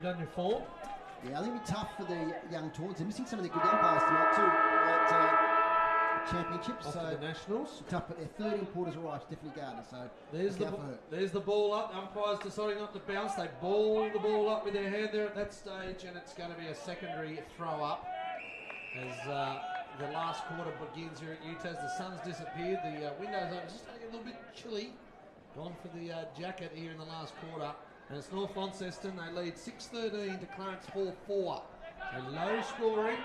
Done your form? Yeah, I think it'll be tough for the young Taunts. They're missing some of the good umpires tonight too at the championship. Off so to the Nationals. Tough, but their third importers are right, Stephanie Gardner. So there's the ball up. The umpire's deciding not to bounce. They ball the ball up with their hand there at that stage, and it's going to be a secondary throw up as the last quarter begins here at UTAS. The sun's disappeared. The windows are just getting a little bit chilly. Gone for the jacket here in the last quarter. And it's North Launceston. They lead 6-13 to Clarence 4-4. So low scoring.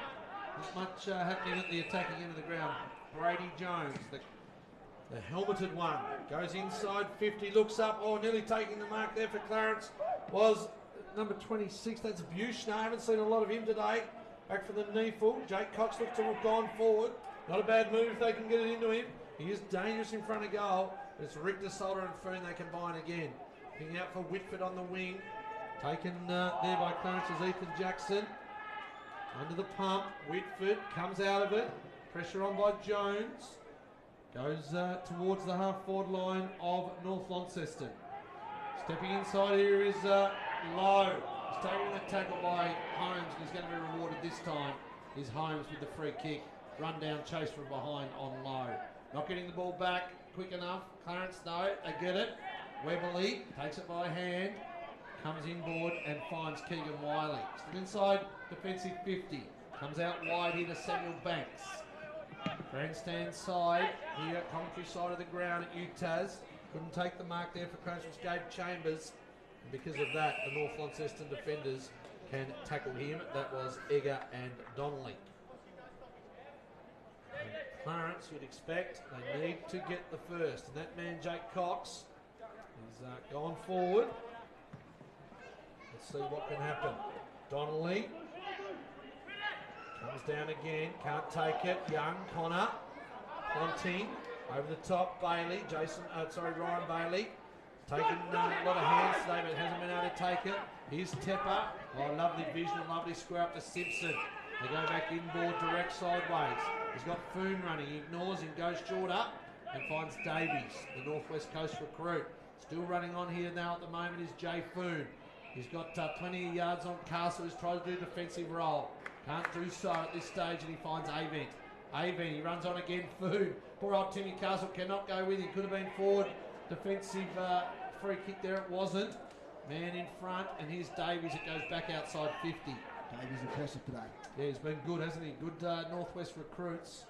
Not much happening at the attacking end of the ground. Brady Jones, the helmeted one, goes inside 50, looks up. Oh, nearly taking the mark there for Clarence was number 26. That's Bushna. I haven't seen a lot of him today. Back for the kneeful. Jake Cox looks to have gone forward. Not a bad move if they can get it into him. He is dangerous in front of goal. But it's Richter, Solder and Foon they combine again. Looking out for Whitford on the wing. Taken there by Clarence is Ethan Jackson. Under the pump. Whitford comes out of it. Pressure on by Jones. Goes towards the half-forward line of North Launceston. Stepping inside here is Lowe. He's taking that tackle by Holmes, and he's going to be rewarded this time. Is Holmes with the free kick. Run down, chase from behind on Lowe. Not getting the ball back quick enough. Clarence, no, they get it. Weberly takes it by hand, comes inboard and finds Keegan Wiley. Still inside, defensive 50. Comes out wide here to Samuel Banks. Grandstand side, here commentary side of the ground at UTAS. Couldn't take the mark there for Clarence, which gave Chambers. And because of that, the North Launceston defenders can tackle him. That was Egger and Donnelly. And Clarence, you'd expect, they need to get the first. And that man, Jake Cox, is gone forward. Let's see what can happen. Donnelly comes down again, can't take it. Young, Connor, Ponting, over the top, Bailey, Ryan Bailey. Taken a lot of hands today, but hasn't been able to take it. Here's Tepper. Oh, lovely vision, lovely square up to Simpson. They go back inboard, direct sideways. He's got Foon running, he ignores him, goes short up, and finds Davies, the Northwest Coast recruit. Still running on here now at the moment is Jay Foon. He's got 20 yards on Castle, who's trying to do a defensive role. Can't do so at this stage, and he finds Avent. Avent, he runs on again, Foon. Poor old Timmy Castle cannot go with him. Could have been forward. Defensive free kick there, it wasn't. Man in front, and here's Davies. It goes back outside 50. Davies impressive today. Yeah, he's been good, hasn't he? Good Northwest recruits.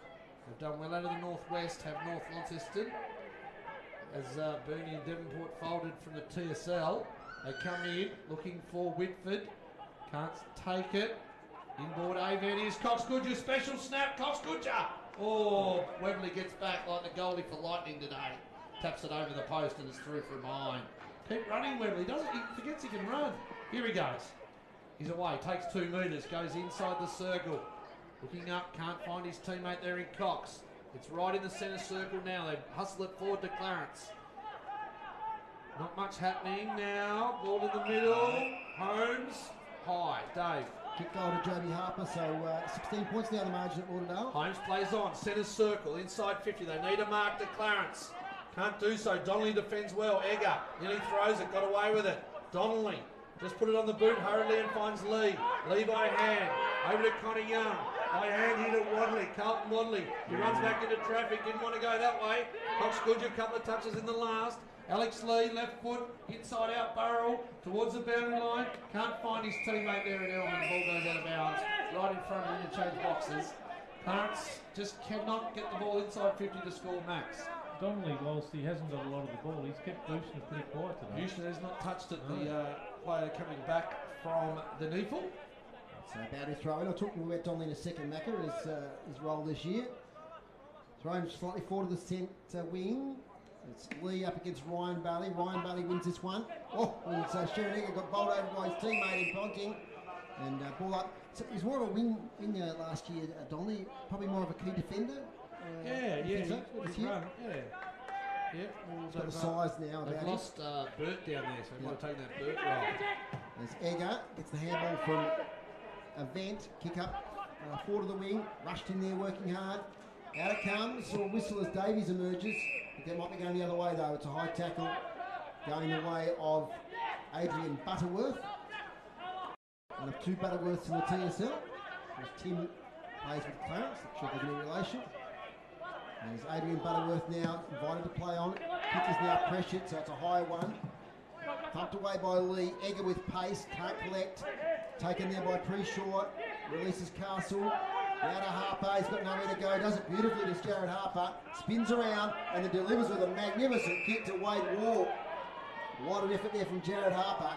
They've done well out of the Northwest, have North Launceston. As Bernie and Devonport folded from the TSL. They come in, looking for Whitford. Can't take it. Inboard Avent is Cox Goodger, special snap, Cox Goodger. Oh, Webley gets back like the goalie for Lightning today. Taps it over the post and it's through from behind. Keep running, Webley. He forgets he can run. Here he goes. He's away, takes 2 metres, goes inside the circle. Looking up, can't find his teammate there in Cox. It's right in the centre circle now. They hustle it forward to Clarence. Not much happening now. Ball in the middle. Holmes. High. Dave. Kick goal to Joby Harper, so 16 points now the margin at Lauderdale. Holmes plays on. Centre circle. Inside 50. They need a mark to Clarence. Can't do so. Donnelly defends well. Egger nearly throws it. Got away with it. Donnelly just put it on the boot hurriedly and finds Lee. Lee by hand. Over to Connor Young. By hand here to Wadley. Carlton Wadley. He runs back into traffic. Didn't want to go that way. Cox Goodger, a couple of touches in the last. Alex Lee, left foot, inside out barrel, towards the boundary line. Can't find his teammate there at Elman. The ball goes out of bounds. Right in front of the interchange boxes. Clarence just cannot get the ball inside 50 to score max. Donnelly, whilst he hasn't got a lot of the ball, he's kept Bushner pretty quiet today. Bushner has not touched it. The player coming back from the Neefle. So about his throw in. I'll talk more about Donnelly in a second, Macca, his role this year. Thrown slightly forward to the centre wing. It's Lee up against Ryan Bailey. Ryan Bailey wins this one. Oh, and so Sharon Egger got bowled over by his teammate in Ponting. And ball up. So he was more of a winger last year, Donnelly. Probably more of a key defender. He's run. He's got the size now. They've lost Burt down there, so he might have taken that Burt role. As Egger gets the handball from Avent. Kick up forward of the wing. Rushed in there working hard. Out it comes. Or whistle as Davies emerges. That might be going the other way though. It's a high tackle going the way of Adrian Butterworth. One of two Butterworths in the TSL. Tim plays with Clarence, not sure if there's any relation. And there's Adrian Butterworth now invited to play on it. Kick is now pressured, so it's a high one. Thumped away by Lee. Egger with pace, can't collect. Taken there by Preshaw. Releases Castle. Now to Harper, he's got nowhere to go. Does it beautifully, this Jared Harper. Spins around and then delivers with a magnificent kick to Wade Wall. A lot of effort there from Jared Harper.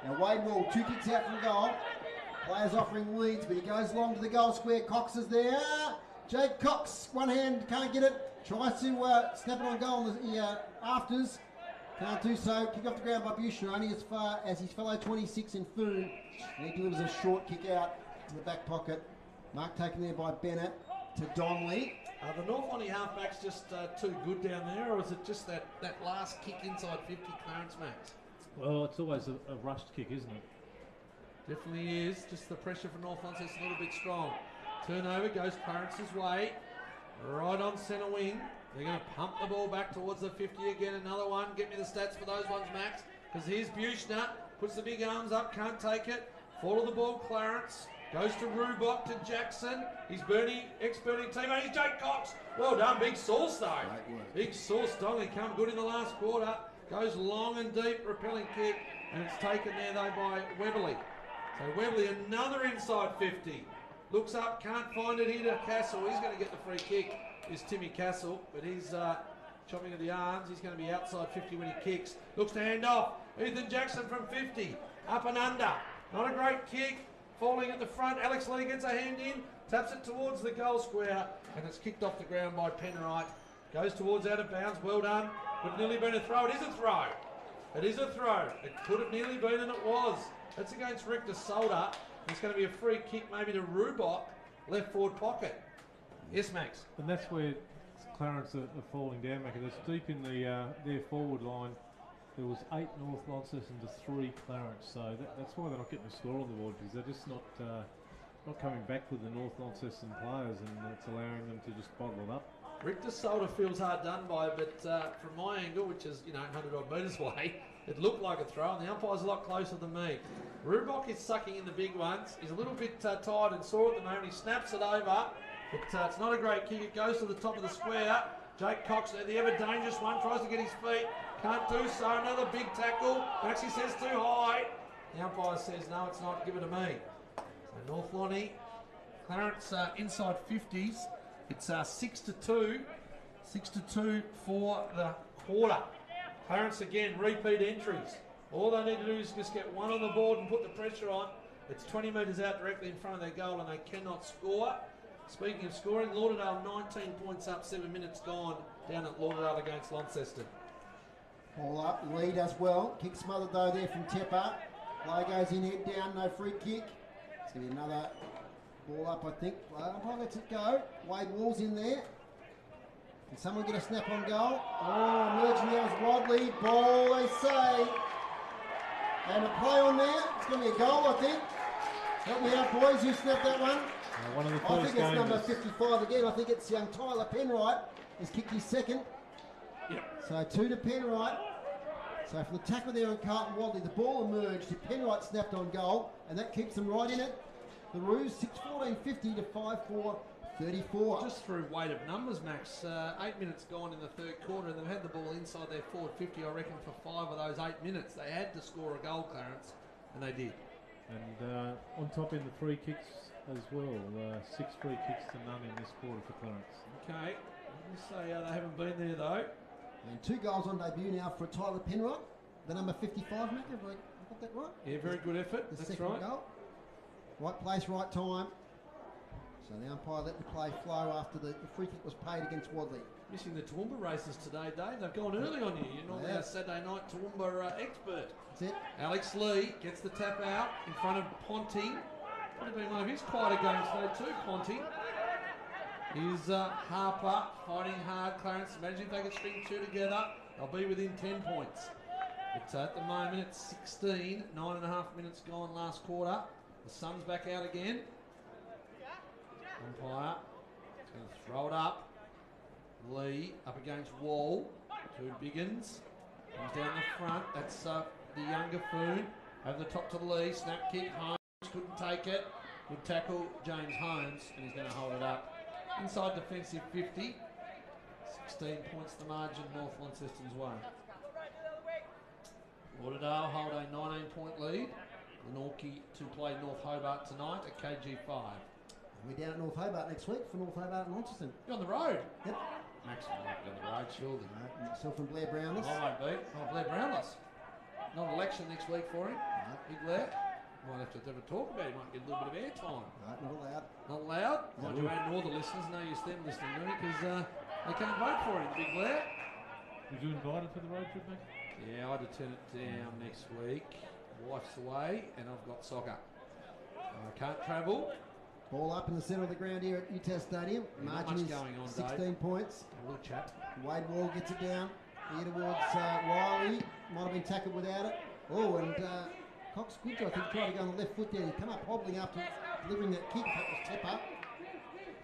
Now Wade Wall, 2 kicks out from goal. Players offering leads, but he goes long to the goal square. Cox is there. Jake Cox, one hand, can't get it. Tries to snap it on goal in the afters. Can't do so. Kick off the ground by Bushner, only as far as his fellow 26 in Foon. And he delivers a short kick out in the back pocket. Mark taken there by Bennett to Donnelly. Are the North Lonnie halfbacks just too good down there, or is it just that last kick inside 50, Clarence Max? Well, it's always a rushed kick, isn't it? Definitely is. Just the pressure for North Launceston a little bit strong. Turnover goes Clarence's way. Right on centre wing. They're going to pump the ball back towards the 50 again. Another one. Get me the stats for those ones, Max. Because here's Buchner. Puts the big arms up. Can't take it. Follow the ball, Clarence. Goes to Rubok, to Jackson. He's ex-Bernie teammate. He's Jake Cox. Well done. Big sauce, though. Big sauce. Donnelly come good in the last quarter. Goes long and deep. Repelling kick. And it's taken there, though, by Weberly. So Weberly, another inside 50. Looks up, can't find it here to Castle. He's going to get the free kick, is Timmy Castle, but he's chopping at the arms. He's going to be outside 50 when he kicks. Looks to hand off. Ethan Jackson from 50. Up and under. Not a great kick. Falling at the front. Alex Lee gets a hand in. Taps it towards the goal square. And it's kicked off the ground by Penwright. Goes towards out of bounds. Well done. Would nearly been a throw. It is a throw. It is a throw. It could have nearly been, and it was. That's against Rick DeSolder. It's going to be a free kick maybe to Rubok, left forward pocket. Yes, Max. And that's where Clarence are falling down, Macca. That's deep in their forward line. There was 8 North Launceston to 3 Clarence, so that's why they're not getting a score on the board, because they're just not coming back with the North Launceston players, and it's allowing them to just bottle it up. Rick DeSolder feels hard done by, but from my angle, which is 100 odd metres away, it looked like a throw, and the umpire's a lot closer than me. Rubok is sucking in the big ones. He's a little bit tired and sore at the moment. He snaps it over, but it's not a great kick. It goes to the top of the square. Jake Cox, the ever dangerous one, tries to get his feet. Can't do so. Another big tackle. Maxie says too high. The umpire says no, it's not. Give it to me. So North Lonnie, Clarence inside 50s. It's 6-2. 6-2 for the quarter. Clarence again, repeat entries. All they need to do is just get one on the board and put the pressure on. It's 20 metres out directly in front of their goal and they cannot score. Speaking of scoring, Lauderdale 19 points up, 7 minutes gone down at Lauderdale against Launceston. Ball up, lead as well. Kick smothered though there from Tepper. Play goes in, head down, no free kick. It's going to be another ball up, I think. Umpire lets it go. Wade Wall's in there. Can someone get a snap on goal? Oh, emerging now is Rodley. Ball, they say. And a play on there. It's going to be a goal, I think. Help me out, boys. Who snapped that one? One of the I think it's number 55 again. I think it's young Tyler Penwright has kicked his second. Yep. So 2 to Penwright. So from the tackle there on Carlton Wadley, the ball emerged. Penwright snapped on goal, and that keeps them right in it. The Roos 6-14-50 to 5-4-34. Just through weight of numbers, Max. 8 minutes gone in the third quarter, and they've had the ball inside their forward 50, I reckon, for 5 of those 8 minutes. They had to score a goal, Clarence, and they did. And on top in the free kicks as well, 6 free kicks to none in this quarter for Clarence. Okay, let me say they haven't been there though. And 2 goals on debut now for Tyler Penwright, the number 55, Mac. Have I got that right? Yeah, very good effort. The That's second right. goal. Right place, right time. So the umpire let the play flow after the free kick was paid against Wadley. Missing the Toowoomba races today, Dave. They've gone early on you. You're normally our Saturday night Toowoomba expert. That's it. Alex Lee gets the tap out in front of Ponting. Probably been one of his quieter games today too, Ponting. Here's Harper fighting hard. Clarence, imagine if they could string 2 together. They'll be within 10 points. But at the moment it's 16, 9.5 minutes gone last quarter. The sun's back out again. Umpire is going to throw it up. Lee up against Wall. 2 Biggins. Comes down the front. That's the younger Foon. Over the top to Lee. Snap kick home. couldn't take it. Good tackle, James Holmes, and he's going to hold it up. Inside defensive 50. 16 points the margin, North Launceston's way. Lauderdale hold a 19-point lead. Glenorchy to play North Hobart tonight at KG5. We're down at North Hobart next week for North Hobart and Launceston. You're on the road? Yep. Max will not be on the road, surely. No, myself and Blair Brownless. I won't be. Oh, Blair Brownless. Not an election next week for him. No. Big Blair. Might have to have a talk about it. Might get a little bit of airtime. No, not allowed. Not allowed? No. Mind you, and all the listeners know you're them listening to me because they can't vote for him, Big Blair. Was you invited for the road trip, mate? Yeah, I had to turn it down next week. Wife's away and I've got soccer. I can't travel. Ball up in the centre of the ground here at UTAS Stadium. Not Margin much is going on, 16 Dave. points. A little chat. Wade Wall gets it down here towards Riley. Might have been tackled without it. Oh, and Cox Goodger, I think, tried to go on the left foot there. He come up hobbling after delivering that kick. That was Tepper.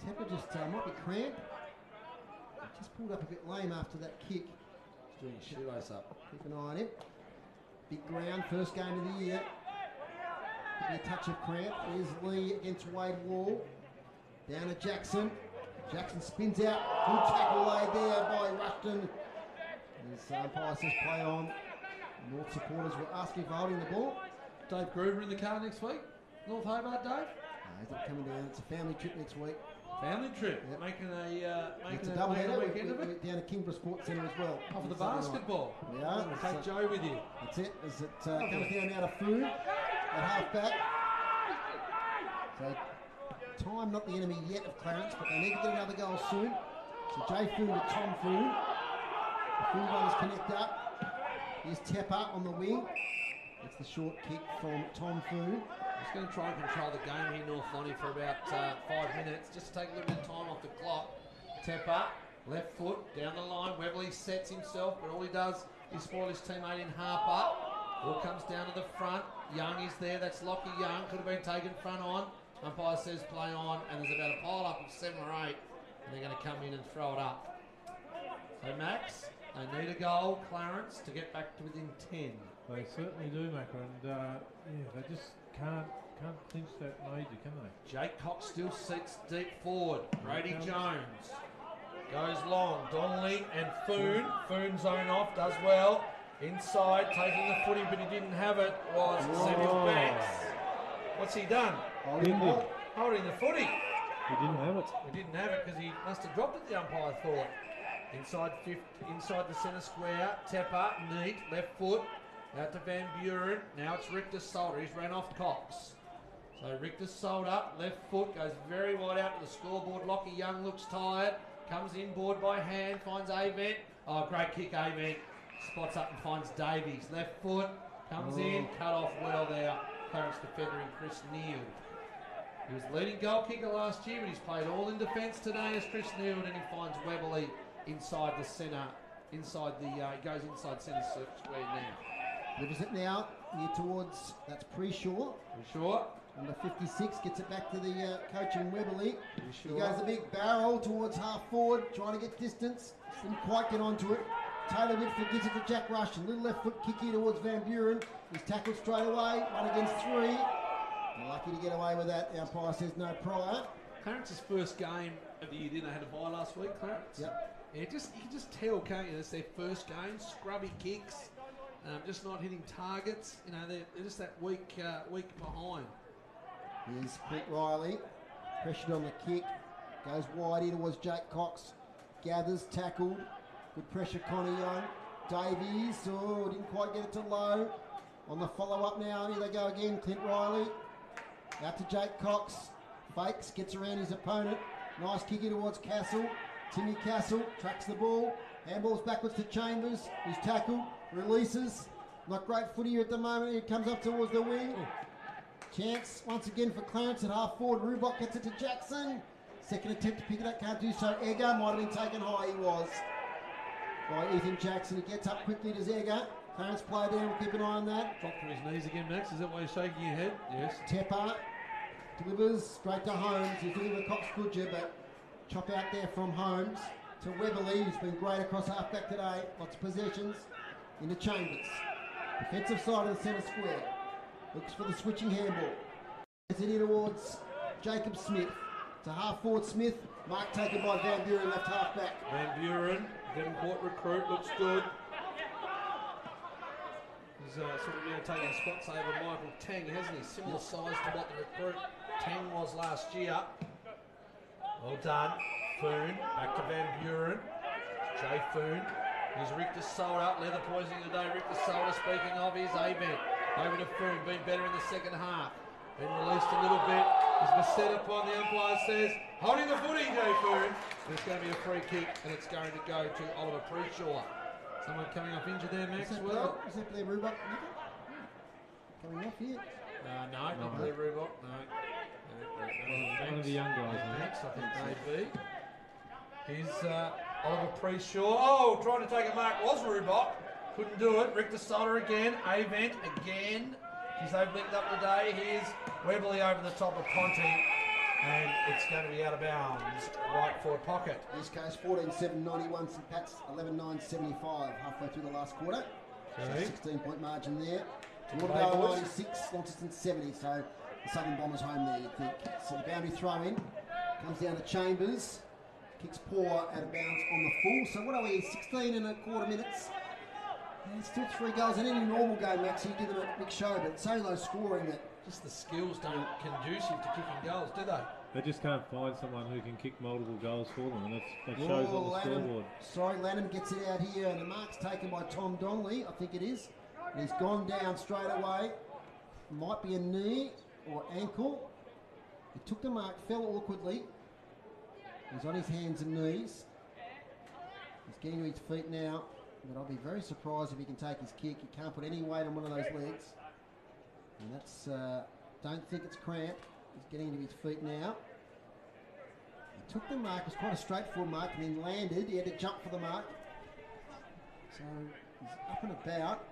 Tepper just might be cramped. He just pulled up a bit lame after that kick. He's doing his shoelace up. Keep an eye on him. Big ground, first game of the year. Could be a touch of cramp. Here's Lee against Wade Wall. Down to Jackson. Jackson spins out. Good tackle laid there by Rushton. As umpire says play on. North supporters were asking for holding the ball. Dave Gruber in the car next week. North Hobart, Dave. He's not coming down. It's a family trip next week. Family trip. Yep. Making It's a a double header. weekend of it. Down at Kingborough Sports Centre as well. Oh, for the Saturday night. basketball. Yeah. Take Joe with you. That's it. As it comes down now to Food at half back. So time not the enemy yet of Clarence, but they need to get another goal soon. So Jay Food to Tom Food. The Food runners connect up. Here's Tepper on the wing. It's the short kick from Tom Food. Just going to try and control the game here, North Lonnie, for about 5 minutes, just to take a little bit of time off the clock. Tepper, left foot, down the line. Webley sets himself, but all he does is spoil his teammate in Harper. Ball comes down to the front. Young is there. That's Lockie Young. Could have been taken front on. Umpire says play on, and there's about a pile up of 7 or 8, and they're going to come in and throw it up. So Max, they need a goal, Clarence, to get back to within 10. They certainly do, Macca, and yeah, they just can't clinch that major, can they? Jake Cox still sits deep forward. Brady Jones goes long. Donnelly and Foon. Foon zone off, does well. Inside, taking the footy, but he didn't have it. Was Samuel Banks. What's he done? Holding the footy. He didn't have it. He didn't have it because he must have dropped it, the umpire thought. Inside the centre square. Tepper, neat, left foot. Out to Van Buren. Now it's Richter Solder. He's ran off Cox. So Richter Solder, left foot, goes very wide out to the scoreboard. Lockie Young looks tired. Comes inboard by hand, finds Avent. Oh, great kick, Avent. Spots up and finds Davies. Left foot, comes in, cut off well there. Clarence defender in Chris Neal. He was leading goal kicker last year, but he's played all in defence today as Chris Neal, and he finds Webley inside the centre. He goes inside centre square now. Delivers it now here towards, that's Preshaw. Preshaw. Number 56 gets it back to the coach in Webley. Preshaw. He goes a big barrel towards half forward, trying to get distance. Didn't quite get onto it. Taylor Whitfield gives it to Jack Rushton. Little left foot kick here towards Van Buren. He's tackled straight away. 1 against 3. They're lucky to get away with that. The umpire says no prior. Clarence's first game of the year, didn't they had a bye last week, Clarence? Yep. Yeah, you can just tell, can't you? It's their first game, scrubby kicks, just not hitting targets. You know, they're just that week behind. Here's Clint Riley. Pressured on the kick. Goes wide here towards Jake Cox. Gathers, tackled. Good pressure, Connie Young. Davies, didn't quite get it to low. On the follow-up now, here they go again. Clint Riley. Out to Jake Cox. Fakes, gets around his opponent. Nice kick here towards Castle. Timmy Castle tracks the ball. Handballs backwards to Chambers. He's tackled. Releases. Not great footy here at the moment. He comes up towards the wing. Chance once again for Clarence at half forward. Rubok gets it to Jackson. Second attempt to pick it up. Can't do so. Egger might have been taken high. He was. By Ethan Jackson. He gets up quickly to Egger. Clarence play down. We'll keep an eye on that. Dropped to his knees again, Max. Is that why you're shaking your head? Yes. Tepper delivers straight to Holmes. He's looking for Cox Goodger, but chop out there from Holmes to Weberly, who's been great across half-back today. Lots of possessions. Into Chambers. Defensive side of the centre square. Looks for the switching handball. It's in towards Jacob Smith. To half forward Smith. Mark taken by Van Buren, left half back. Van Buren, Devonport recruit, looks good. He's sort of taking spots over Michael Tang, hasn't he? Similar size to what the recruit Tang was last year. Well done. Foon, back to Van Buren. Jay Foon. Here's Rick DeSolder, leather poisoning today. Rick DeSolder, speaking of, his event. Over to Foon, been better in the second half. Been released a little bit. He's been set upon, the umpire says, holding the footy, Jay Foon. There's going to be a free kick, and it's going to go to Oliver Preshaw. Someone coming off injured there, Maxwell. Is that Blair Rubach? Coming off here? No, not Blair Rubach, no. One of the young guys. Banks, I think maybe. Here's Oliver Preshaw. Oh, trying to take a mark was Rubach. Couldn't do it. Rick DeSolder again. Avent again. He's linked up today. Here's Webley over the top of Ponty. And it's going to be out of bounds. Right forward pocket. This case 14-7-91, St Pat's 11-9-75 halfway through the last quarter. Okay. So 16-point margin there. Watervale 96, Launceston 70. So the Southern Bombers home there, you'd think. So the boundary throw in. Comes down to Chambers. Kicks poor out of bounds on the full. So what are we, 16 and a quarter minutes? And still 3 goals. In any normal game, Max, you give them a big show, but it's so low scoring that just the skills don't conducive to kicking goals, do they? They just can't find someone who can kick multiple goals for them, and that shows on the scoreboard. Sorry, Lanham gets it out here, and the mark's taken by Tom Donnelly, I think it is. And he's gone down straight away. Might be a knee or ankle. He took the mark, fell awkwardly. He's on his hands and knees. He's getting to his feet now, but I'll be very surprised if he can take his kick. He can't put any weight on one of those legs. And that's, don't think it's cramped. He's getting to his feet now. He took the mark, it was quite a straightforward mark, and then landed. He had to jump for the mark. So he's up and about.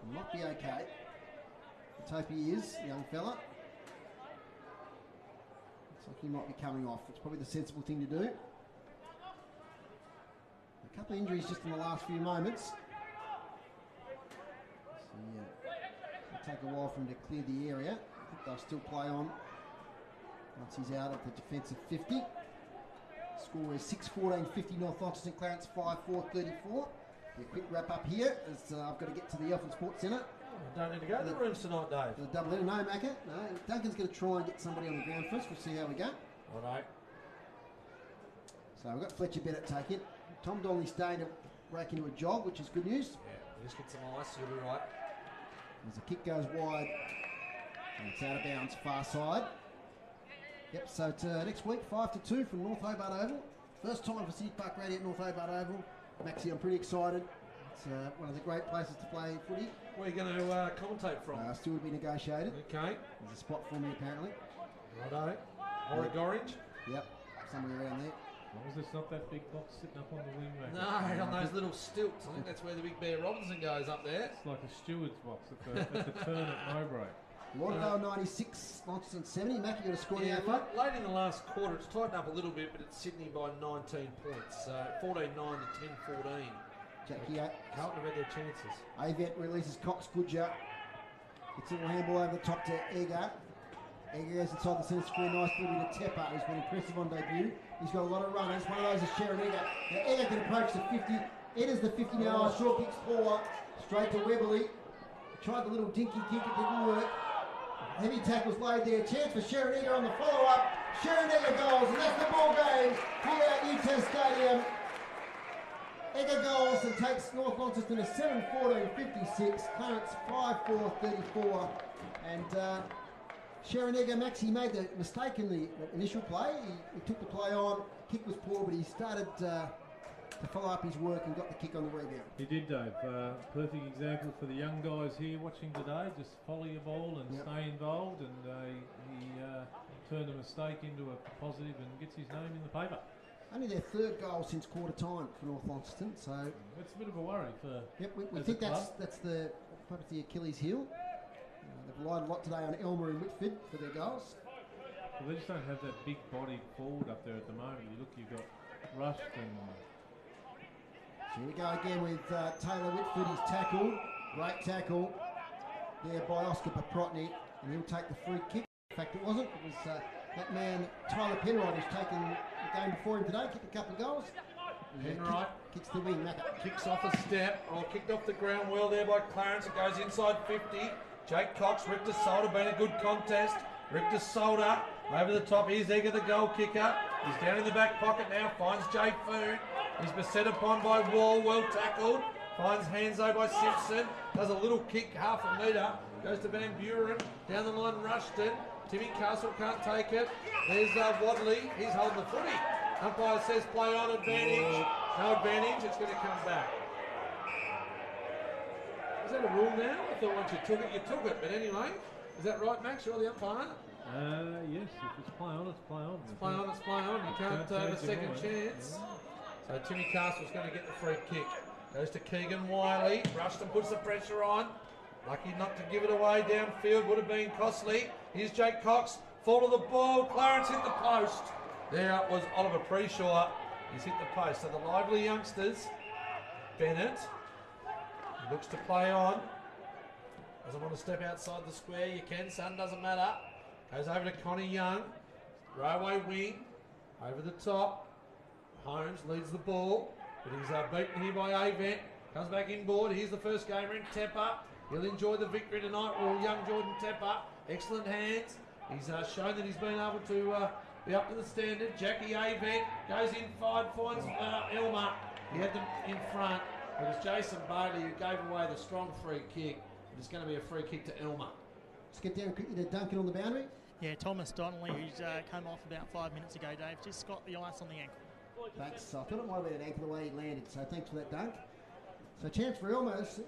He might be okay. Let's hope he is, young fella. Looks like he might be coming off. It's probably the sensible thing to do. A couple of injuries just in the last few moments. So, it'll take a while for him to clear the area. I think they'll still play on once he's out at the defensive 50. Score is 6-14-50 North Launceston, Clarence 5-4-34. A quick wrap up here as I've got to get to the Elfin Sports Centre. Don't need to go to the rooms tonight, Dave. The double header, no, Macca. No, Duncan's going to try and get somebody on the ground first. We'll see how we go. All right. So we've got Fletcher Bennett taking. Tom Donnelly staying to break into a jog, which is good news. Yeah, just get some ice, you'll be right. As the kick goes wide, and it's out of bounds, far side. Yep, so it's, next week, 5-2 from North Hobart Oval. First time for City Park Radio at North Hobart Oval. Maxie, I'm pretty excited. It's one of the great places to play footy. Where are you going to commentate from? Still to be negotiated. Okay. There's a spot for me, apparently. Righto. Orange? Yep, somewhere around there. As long as it's not that big box sitting up on the wing back. No, on those little stilts. I think that's where the big Bear Robinson goes up there. It's like a steward's box at the turn at Mowbray. Watervale 96, Launceston 70. Mac, you got a score Yeah, there? late in the last quarter, it's tightened up a little bit, but it's Sydney by 19 points. 14-9 to 10-14. Jackie Carlton have had their chances. Avent releases Cox Goodger. It's a little handball over the top to Egger. Egger goes inside the centre square, nice delivery to Tepper, who's been impressive on debut. He's got a lot of runners. One of those is Sharon Egger. Now Egger can approach the 50. Enters the 50 now. Short kicks forward. Straight to Webley. Tried the little dinky kick, it didn't work. Heavy tackles laid there. Chance for Sharon Egger on the follow-up. Sharon Egger goals, and that's the ball game. Here at UTES Stadium. Egger goals and takes North Launceston to 7-14-56. Clarence 5-4-34. And Sharon Egger, Max, he made the mistake in the initial play. He took the play on. Kick was poor, but he started to follow up his work and got the kick on the rebound. He did, Dave. Perfect example for the young guys here watching today. Just follow your ball and stay involved. And he turned a mistake into a positive and gets his name in the paper. Only their third goal since quarter time for North Launceston, so that's a bit of a worry for. Yep, we think that's perhaps the Achilles heel. They've relied a lot today on Elmer and Whitford for their goals. Well, they just don't have that big bodied forward up there at the moment. You look, you've got Rush and. So here we go again with Taylor Whitford. He's tackled, great tackle there by Oscar Paprotny, and he'll take the free kick. fact it wasn't. It was that man, Tyler Penrod, who's taken the game before him today, kicked a couple of goals. Penrod kicks the wing, Macca. kicks off a step, or kicked off the ground well there by Clarence. It goes inside 50. Jake Cox, Richter Solder, been a good contest. Richter Solder over the top. Here's Egger, the goal kicker. He's down in the back pocket now, finds Jay Food. He's beset upon by Wall, well tackled. Finds Hanzo by Simpson. Does a little kick, half a metre. Goes to Van Buren. Down the line, Rushton. Timmy Castle can't take it. There's Wadley. He's holding the footy. Umpire says play on, advantage. No advantage, it's going to come back. Is that a rule now? I thought once you took it. But anyway, is that right, Max? You're the umpire? Yes, if it's play on, it's play on. It's play on, it's play on. You can't have a second chance. So Timmy Castle's going to get the free kick. Goes to Keegan Wiley. Rushton puts the pressure on. Lucky not to give it away downfield. Would have been costly. Here's Jake Cox. Fall to the ball. Clarence hit the post. There was Oliver Preshaw. He's hit the post. So the lively youngsters. Bennett looks to play on. Doesn't want to step outside the square. You can, son. Doesn't matter. Goes over to Connie Young. Railway wing. Over the top. Holmes leads the ball. But he's beaten here by Avent. Comes back inboard. Here's the first gamer in Tepper. He'll enjoy the victory tonight. Well, young Jordan Tepper. Excellent hands. He's shown that he's been able to be up to the standard. Jackie Avent goes inside, finds Elmer. He had them in front. It was Jason Bailey who gave away the strong free kick. But it's going to be a free kick to Elmer. Let's get down quickly to Duncan on the boundary. Yeah, Thomas Donnelly, who's come off about 5 minutes ago, Dave, just got the ice on the ankle. Thanks. I thought it might have been an ankle the way he landed, so thanks for that dunk. So chance for Elmer. Let's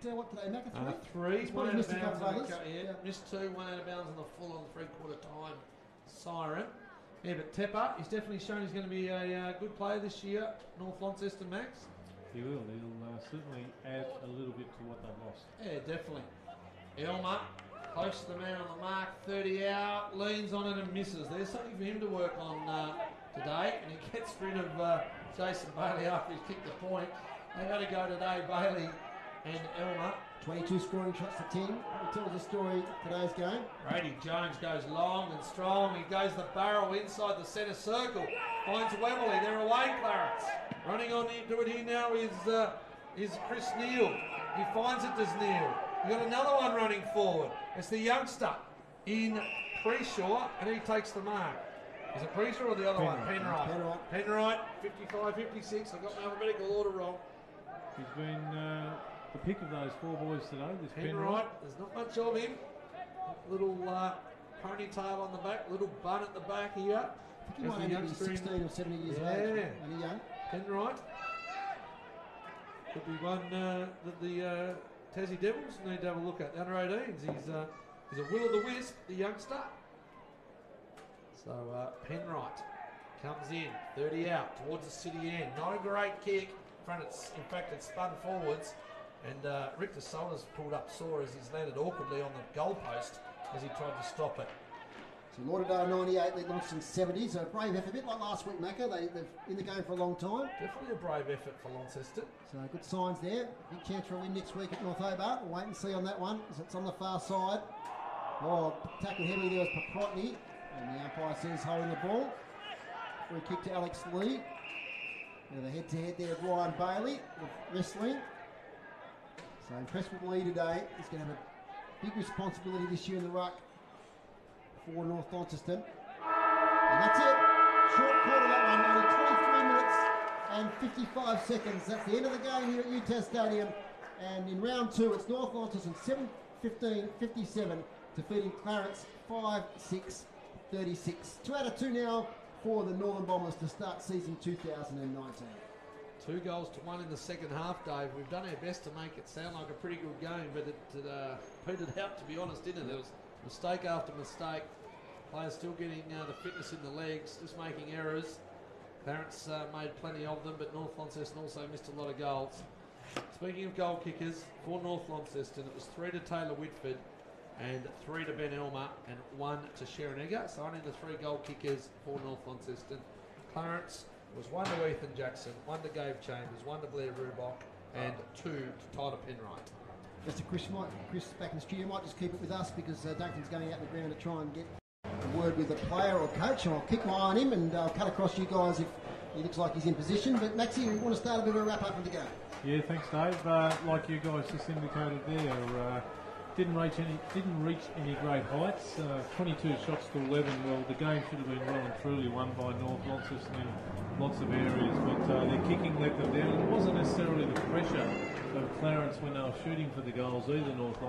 get what today, Macca? Three. He's One probably out of missed a couple of bounds. others. Yeah. Missed two, one out of bounds on the full on three-quarter time siren. Yeah, but Tepper, he's definitely shown he's going to be a good player this year. North Launceston, Max. He will. He'll certainly add a little bit to what they've lost. Yeah, definitely. Elmer, close to the man on the mark, 30 out, leans on it and misses. There's something for him to work on today, and he gets rid of Jason Bailey after he's kicked the point. They've had to go today, Bailey and Elmer. 22 scoring shots to 10. It tells the story of today's game. Brady Jones goes long and strong. He goes the barrel inside the centre circle. Finds Webley. They're away, Clarence. Running on into it here now is Chris Neal. He finds it, does Neal. You got another one running forward. It's the youngster in Preshaw, and he takes the mark. Is it Preshaw or the other one? Penrite. Penrite, 55, 56. I got my alphabetical order wrong. He's been the pick of those four boys today. This Penrite, there's not much of him. Little ponytail on the back, little bun at the back here. I think he might only be 16 or 17 years of age. Only young. Penrite. Could be one that the Tassie Devils need to have a look at. The under 18s, he's a will-o'-the-wisp, the youngster. So Penrite comes in, 30 out towards the city end. Not a great kick. In fact, it's spun forwards, and Richter Solder's pulled up sore as he's landed awkwardly on the goalpost as he tried to stop it. So Lauderdale 98, lead Launceston 70. So a brave effort, a bit like last week, Macca. They've in the game for a long time. Definitely a brave effort for Launceston. So good signs there. Big chance for a win next week at North Hobart. We'll wait and see on that one, as it's on the far side. Oh, tackled heavily there was Paprotny, and the umpire says holding the ball. Free kick to Alex Lee. Now the head-to-head there of Ryan Bailey of wrestling. So impressed with Lee today. He's going to have a big responsibility this year in the ruck for North Launceston. And that's it. Short quarter that one. Only 23 minutes and 55 seconds. That's the end of the game here at UTAS Stadium. And in round two, it's North Launceston 7-15-57 defeating Clarence 5-6-36. 2 out of 2 now for the Northern Bombers to start season 2019. 2 goals to 1 in the second half, Dave. We've done our best to make it sound like a pretty good game, but it petered out, to be honest, didn't it? There was mistake after mistake. Players still getting the fitness in the legs, just making errors. Clarence made plenty of them, but North Launceston also missed a lot of goals. Speaking of goal kickers, for North Launceston, it was 3 to Taylor Whitford and 3 to Ben Elmer and 1 to Sharon Egger. So only the 3 goal kickers for North Launceston. Clarence was 1 to Ethan Jackson, 1 to Gabe Chambers, 1 to Blair Rubach, and 2 to Tyler Penrite. Mr. Chris back in the studio might just keep it with us because Duncan's going out in the ground to try and get a word with a player or coach, and I'll keep my eye on him, and I'll cut across you guys if he looks like he's in position. But Maxie, we want to start a bit of a wrap up of the game. Yeah, thanks, Dave. Like you guys just indicated there, didn't reach any great heights. 22 shots to 11. Well, the game should have been well and truly won by North Launceston in lots of areas, but their kicking let them down. It wasn't necessarily the pressure of Clarence when they were shooting for the goals either, North Launceston.